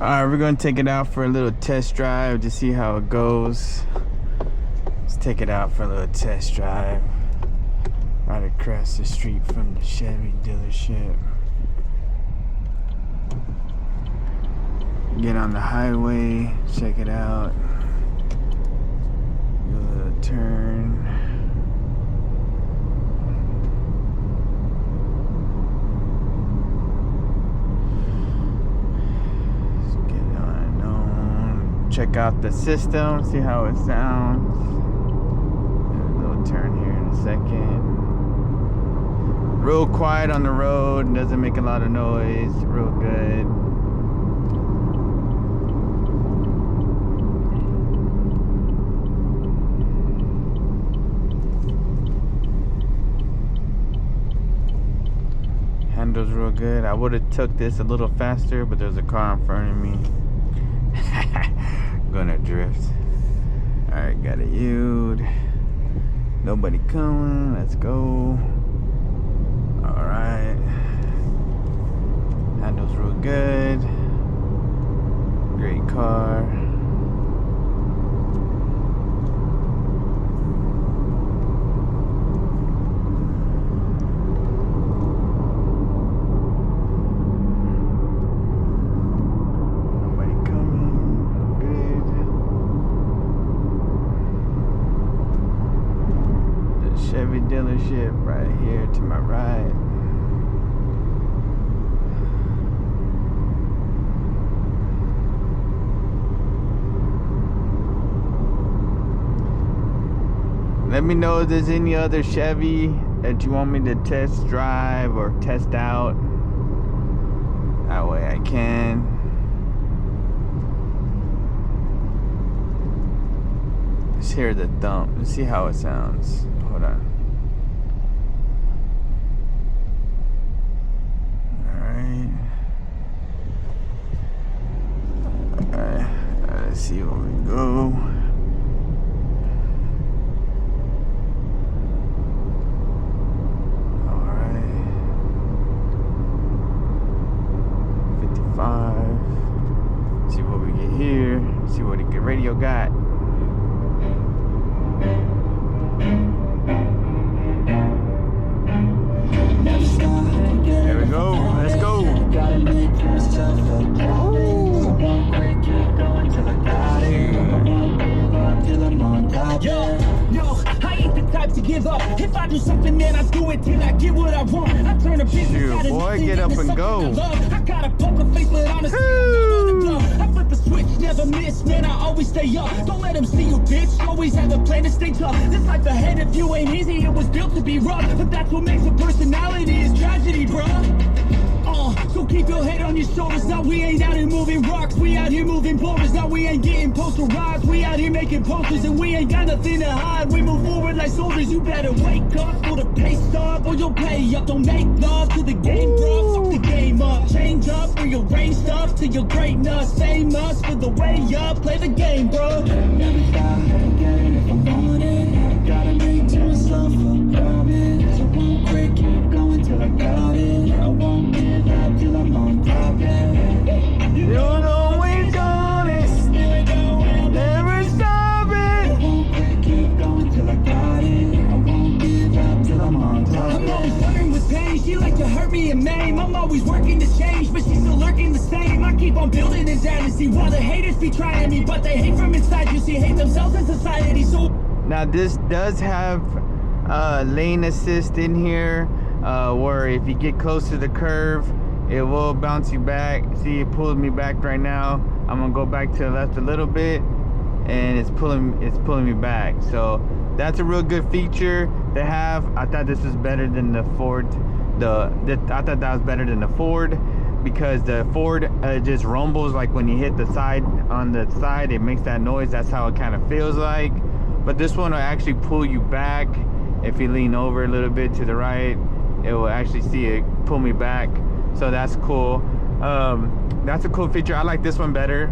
Alright, we're gonna take it out for a little test drive to see how it goes. Let's take it out for a little test drive. Right across the street from the Chevy dealership. Get on the highway, check it out. Do a little turn. Check out the system, see how it sounds. A little turn here in a second. Real quiet on the road, doesn't make a lot of noise, real good. Handles real good. I would have took this a little faster, but there's a car in front of me. Gonna drift. Alright, got it yield. Nobody coming. Let's go. Alright. Handles real good. Great car. Chevy dealership right here to my right. Let me know if there's any other Chevy that you want me to test drive or test out. That way I can. Let's hear the thump. Let's see how it sounds. Hold on. Alright, let's see where we go. Alright. 55. See what we get here. See what the radio got. There we go. Let's go. Yo, I ain't the type to give up. If I do something, then I do it till I get what I want. I turn a business out of nothing get up and go. I got a poker face, but honestly, I flip a switch, never miss, man, I always stay up. Don't let them see you, bitch, always have a plan to stay tough. This life ahead of you ain't easy, it was built to be rough. But that's what makes a personality is tragedy, bruh. So keep your head on your shoulders. Now we ain't out here moving rocks, we out here moving boulders. Now we ain't getting posterized, we out here making posters. And we ain't got nothing to hide, we move forward like soldiers. You better wake up for the pace up, or you'll pay up. Don't make love to the game, bro, fuck the game up. Change up, rearrange stuff to your greatness. Famous for the way up, play the game, bro. Never stop again if I want it. Gotta make to myself a promise. I won't quit, keep going till I got it. I won't give up till I'm on top, yeah. You'll always on it. Never stop it. I won't quit, keep going till I got it. I won't give up till I'm on top. I'm always flirting with pain. She like to hurt me and maim. I'm always working to change, but she's still lurking the same. I keep on building a dynasty while the haters be trying me, but they hate from inside. You see, hate themselves in society. So now this does have lane assist in here, where if you get close to the curve, it will bounce you back. See, it pulls me back right now. I'm gonna go back to the left a little bit, and it's pulling me back. So that's a real good feature to have. I thought this was better than the Ford. I thought that was better than the Ford, because the Ford just rumbles like when you hit the side. On the side, it makes that noise. That's how it kind of feels like. But this one will actually pull you back. If you lean over a little bit to the right, it will actually see it pull me back. So that's cool. That's a cool feature. I like this one better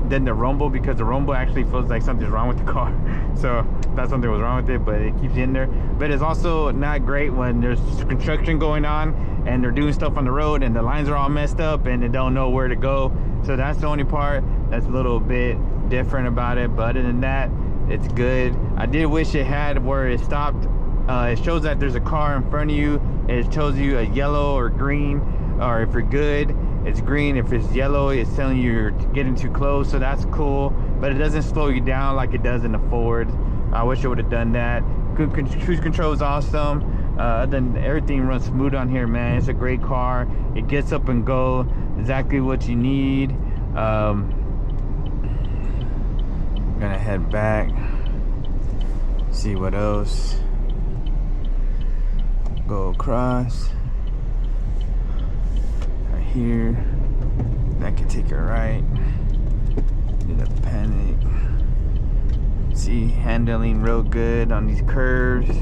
than the rumble, because the rumble actually feels like something's wrong with the car. So that's something was wrong with it, but it keeps you in there. But it's also not great when there's construction going on and they're doing stuff on the road and the lines are all messed up and they don't know where to go. So that's the only part that's a little bit different about it. But other than that, it's good. I did wish it had where it stopped. It shows that there's a car in front of you. It shows you a yellow or green, or if you're good, it's green. If it's yellow, it's telling you you're getting too close. So that's cool, but it doesn't slow you down like it does in the Ford. I wish it would have done that. Good cruise control is awesome. Then everything runs smooth on here, man. It's a great car. It gets up and go, exactly what you need. I'm gonna head back, see what else. Go across right here. That can take a right. Did a panic. See, handling real good on these curves.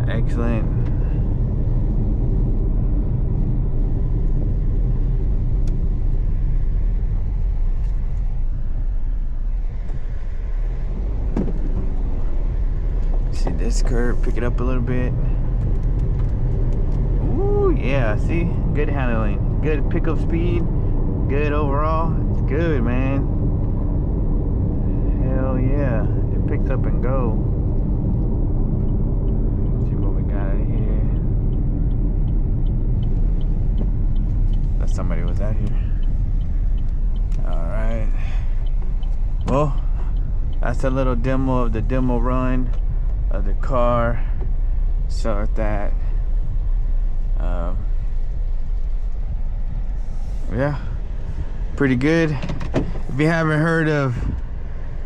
Excellent. See this curve, pick it up a little bit. Ooh, yeah, see, good handling, good pickup speed, good overall. It's good, man. Hell yeah, it picks up and go. Let's see what we got out here. Thought somebody was out here. All right. Well, that's a little demo of the demo run of the car. Start that. Yeah, pretty good. If you haven't heard of,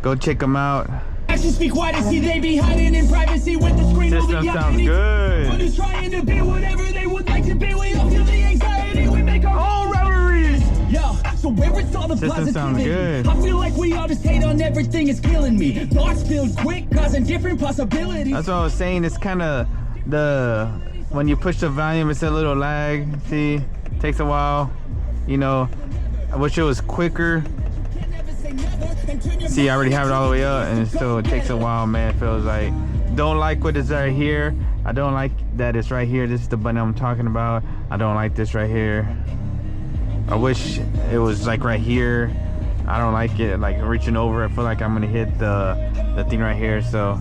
go check them out. Actions speak wide and see they be hiding in privacy with the screen. System sounds good. But it's trying to be whatever they would like to be. We all feel the anxiety, we make our own reveries. Yo, so where it's all the System sounds good. I feel like we all just hate on everything, it's killing me. Thoughts filled quick, causing different possibilities. That's what I was saying. It's kind of when you push the volume, it's a little lag. See, takes a while. You know, I wish it was quicker. See, I already have it all the way up, and it takes a while, man. It feels like, don't like what is right here. I don't like that it's right here. This is the button I'm talking about. I don't like this right here. I wish it was like right here. I don't like it like reaching over. I feel like I'm gonna hit the thing right here. So,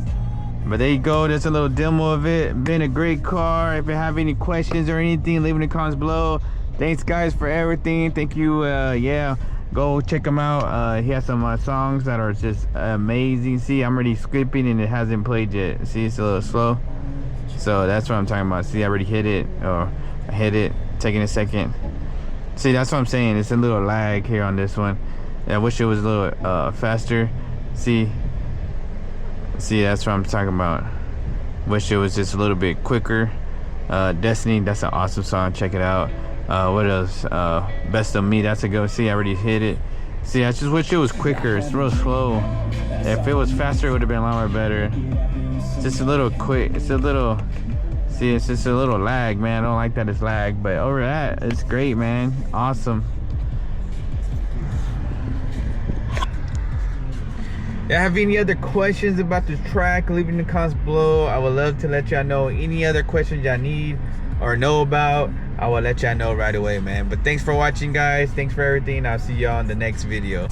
but there you go. There's a little demo of it. Been a great car. If you have any questions or anything, leave in the comments below. Thanks guys for everything. Thank you. Yeah, go check him out. He has some songs that are just amazing. See, I'm already skipping and it hasn't played yet. See, it's a little slow. So that's what I'm talking about. See, I already hit it, or I hit it, taking a second. See, that's what I'm saying. It's a little lag here on this one. I wish it was a little faster. See, that's what I'm talking about. Wish it was just a little bit quicker. Destiny, that's an awesome song. Check it out. What else? Best of Me, that's a go. See, I already hit it. See, I just wish it was quicker. It's real slow. If it was faster, it would have been a lot more better. It's just a little quick. It's a little, see, it's just a little lag, man. I don't like that it's lag, but over that, it's great, man. Awesome. Yeah, have any other questions about this track, leave in the comments below. I would love to let y'all know any other questions y'all need or know about. I will let y'all know right away, man. But thanks for watching, guys. Thanks for everything. I'll see y'all in the next video.